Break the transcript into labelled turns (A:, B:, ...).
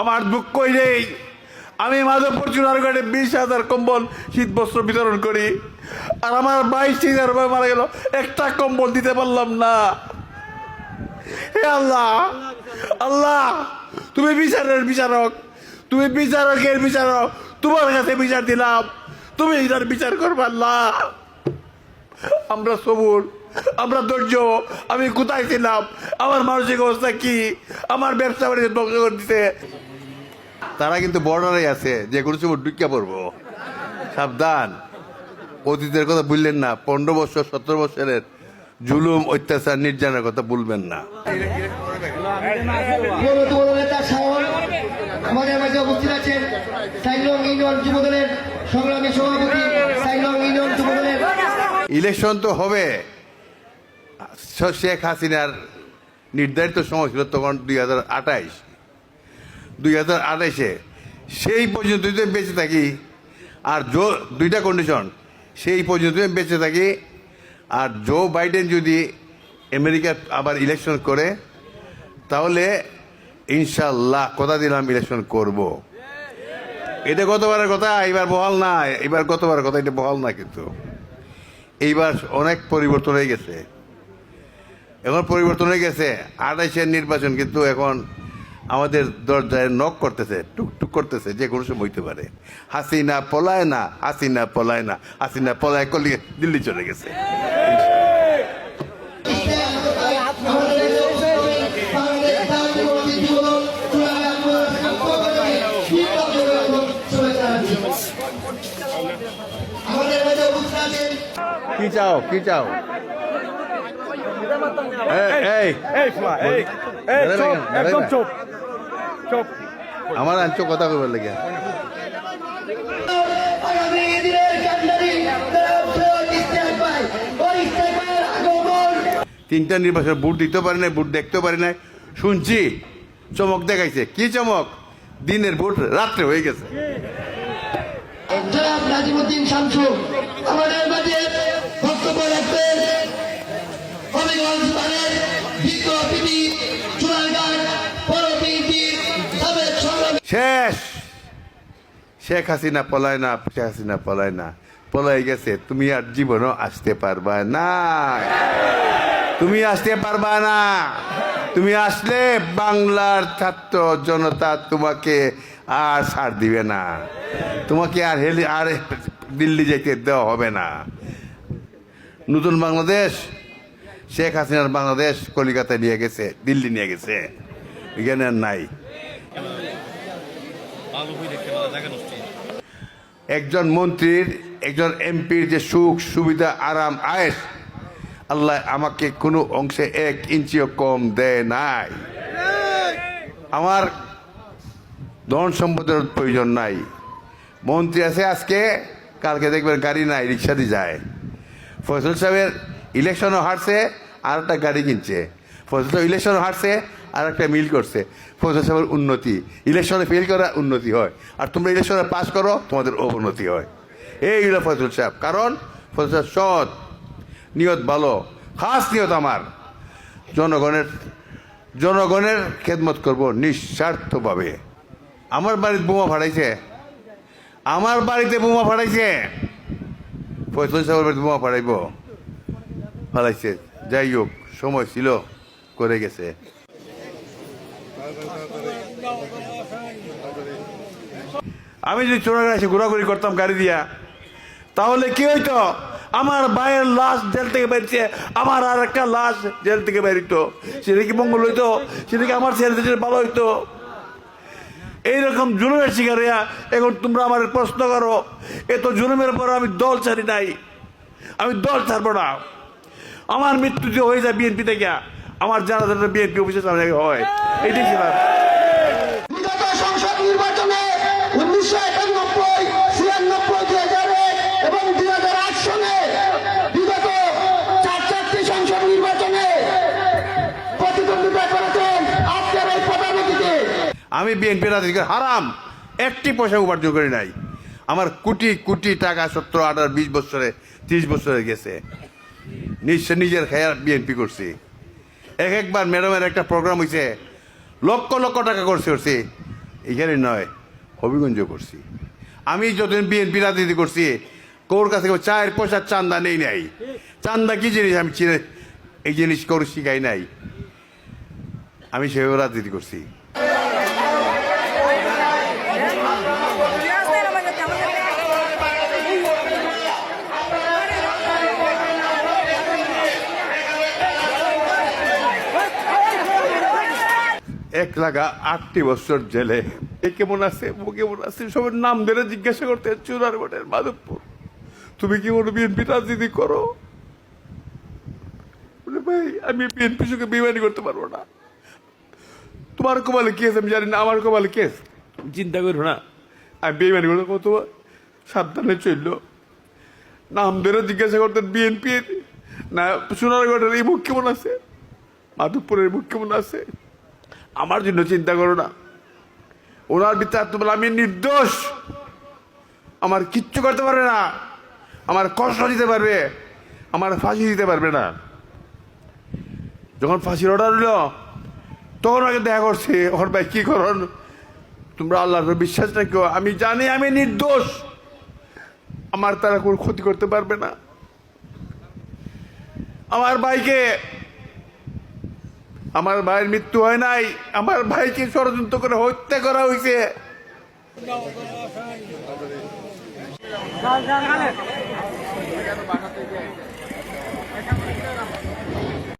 A: আমার দুঃখ নেই, আমি মাধবপুর চুনারগড়ে 20,000 কম্বল শীত বস্ত্র বিতরণ করি, আর আমার 22,000 রুপয়ে মারা গেল, একটা কম্বল দিতে পারলাম না। হে আল্লাহ, আল্লাহ তুমি বিচারের বিচারক, তুমি বিচারকের বিচারক, তোমার কাছে বিচার দিলাম, তুমি এটার বিচার করবে আল্লাহ। আমরা সবুর, আমরা ধৈর্য, আমি কোথায় ছিলাম, আমার মানসিক অবস্থা কি, আমার ব্যবসা বাণিজ্য ধ্বংস করে দিতে। তারা কিন্তু বর্ডারে আছে, যে কোনো সময় ঢুকিয়া পড়বো, সাবধান। অতীতের কথা ভুললেন না, 15 বছর 17 বছরের জুলুম অত্যাচার নির্যাতনের কথা ভুলবেন না।
B: আমাদের মাঝে উপস্থিত আছেন সাইলং ইউনিয়ন যুবদলের সংগ্রামী সভাপতি, সাইলং ইউনিয়ন যুবদলের।
A: ইলেকশন তো হবে, শেখ হাসিনার নির্ধারিত সময় ছিল তখন 2028-এ, সেই পর্যন্ত যদি বেঁচে থাকি, আর দুইটা কন্ডিশন, সেই পর্যন্ত বেঁচে থাকি, আর জো বাইডেন যদি আমেরিকা আবার ইলেকশন করে, তাহলে ইনশাল্লাহ কথা দিলাম ইলেকশন করব। এটা গতবারের কথা, এবার বহাল না, এবার গতবারের কথা এটা বহাল না, কিন্তু এইবার অনেক পরিবর্তন হয়ে গেছে। এখন পরিবর্তন হয়ে গেছে, 28-এর নির্বাচন কিন্তু এখন আমাদের দরজায় নক করতেছে, টুকটুক করতেছে, যে কোনো সময় হইতে পারে। হাসিনা পলায় না, হাসিনা পলায় না, হাসিনা পলায় করলে দিল্লি চলে গেছে। কি চাও, কি চাও? আমার আনছো কথা কইবার লাগে। তিনটা নির্বাচন ভোট দিতে পারি না, ভোট দেখতে পারি না, শুনছি চমক দেখাইছে। কি চমক? দিনের ভোট রাত্রে হয়ে গেছে।
B: নাজিমুদ্দিন শামসু আমাদের মাঝে বক্তব্য রাখবেন। হবিগঞ্জ বারের বিদ্রোহী চুনারগড় পৌরপিটির সাবেক সংগ্রামী।
A: শেষ। শেখ হাসিনা পলায় না, শেখ হাসিনা পলায় না, পলাই গেছে। তুমি আর জীবনও আসতে পারবা না, তুমি আসতে পারবা না। তুমি আসলে বাংলার ছাত্র জনতা তোমাকে আর ছাড় দিবে না, তোমাকে আর দিল্লি যেতে দেওয়া হবে না। নতুন বাংলাদেশ, শেখ হাসিনার বাংলাদেশ কলিকাতায় নিয়ে গেছে, দিল্লি নিয়ে গেছে, এখানে আর নাই। একজন মন্ত্রীর, একজন এমপির যে সুখ সুবিধা আরাম আয়েশ, আল্লাহ আমাকে কোনো অংশে 1 ইঞ্চিও কম দেয় নাই। আমার ধন সম্পদের প্রয়োজন নাই। মন্ত্রী আছে আজকে, কালকে দেখবেন গাড়ি নাই, রিক্সা দিয়ে যায়। ফয়সল সাহেবের ইলেকশনও হারছে, আর একটা গাড়ি কিনছে। ফয়সল সাহেব ইলেকশনও হারছে, আর একটা মিল করছে। ফয়সল সাহেবের উন্নতি, ইলেকশনে ফেল করা উন্নতি হয়, আর তোমরা ইলেকশনে পাস করো, তোমাদের অবনতি হয়। এই হলো ফয়সল সাহেব। কারণ ফয়সল সাহেব সৎ, নিয়ত ভালো, খাস নিয়ত আমার জনগণের খেদমত করব নিঃস্বার্থভাবে। আমার বাড়িতে বোমা ফাটাইছে, আমার বাড়িতে বোমা ফাটাইছে, ফয়সল সাহেবের বাড়িতে বোমা ফাটাইছে। যাই হোক, সময় ছিল, করে গেছে। আমি যদি চোরাগাড়ি এসে ঘোরাঘুরি করতাম গাড়ি দিয়া, তাহলে কি হইতো? আমার ভাইয়ের লাশ জেল থেকে বেরিয়েছে, আমার আর একটা লাশ জেল থেকে বেরিত, সেটা কি মঙ্গল হইতো? সেটা কি আমার ছেলে ভালো হইতো? এইরকম জুলুমের শিকার হইয়া এখন তোমরা আমার প্রশ্ন করো। এত জুলুমের পর আমি দল ছাড়ি নাই, আমি দল ছাড়বো না। আমার মৃত্যু যে হয়ে যায় বিএনপি থেকে, আমার জানা বিএনপি অফিসের সামনে হয়, এইটাই ছিল।
B: সংসদ নির্বাচনে 1991, 96, 2001 এবং 2008 সনে বিগত 4টি সংসদ নির্বাচনে প্রতিদ্বন্দ্বিতা করেছেন আজকের এই প্রধানমন্ত্রীকে। আমি
A: বিএনপি রাজনীতি হারাম, একটি পয়সা উপার্জন করি নাই। আমার কোটি কোটি টাকা 17, 18, 20 বছরে, 30 বছরে গেছে। নিজের খেয়াল বিএনপি করছি। একবার ম্যাডামের একটা প্রোগ্রাম হয়েছে, লক্ষ লক্ষ টাকা করছি। এখানে নয়, হবিগঞ্জ করছি। আমি যতদিন বিএনপি রাজনীতি করছি, কোর কাছে কেউ চায়ের পয়সার চান্দা নেই নাই। চান্দা কি জিনিস আমি চিনে, এই জিনিস করে শিখাই নাই। আমি সেভাবে রাজনীতি করছি। এক লাগা 8টি বছর জেলে। এ কেমন আছে, ও কেমন আছে, সবার নাম ধরে জিজ্ঞাসা করতে, চুনারগড়ের মাধবপুর, তুমি কি কোনো বিএনপি রাজনীতি করো? বলে ভাই আমি বিএনপির সঙ্গে বেইমানি করতে পারবো না। তোমার কপালে কেস আমি জানি না, আমার কপালে কেস তুমি চিন্তা করো না। আমি বেইমানি করতে কত সাবধানে চলল। নাম ধরে জিজ্ঞাসা করতেন বিএনপির না সোনারগড়ের এই মুখ কেমন আছে, মাধবপুরের মুখ কেমন আছে। আমার জন্য চিন্তা করো না। ওনার বিচার তো বলে আমি নির্দোষ, আমার কিচ্ছু করতে পারবে না, আমার কষ্ট দিতে পারবে, আমার ফাঁসি দিতে পারবে না। যখন ফাঁসির অর্ডার হলো তখন আগে দেখা করছে, ওর ভাই কি করন, তোমরা আল্লাহর বিশ্বাস রাখো, আমি জানি আমি নির্দোষ, আমার তারা কোনো ক্ষতি করতে পারবে না। আমার ভাইকে, আমার ভাইয়ের মৃত্যু হয় নাই, আমার ভাইকে ষড়যন্ত্র করে হত্যা করা হয়েছে।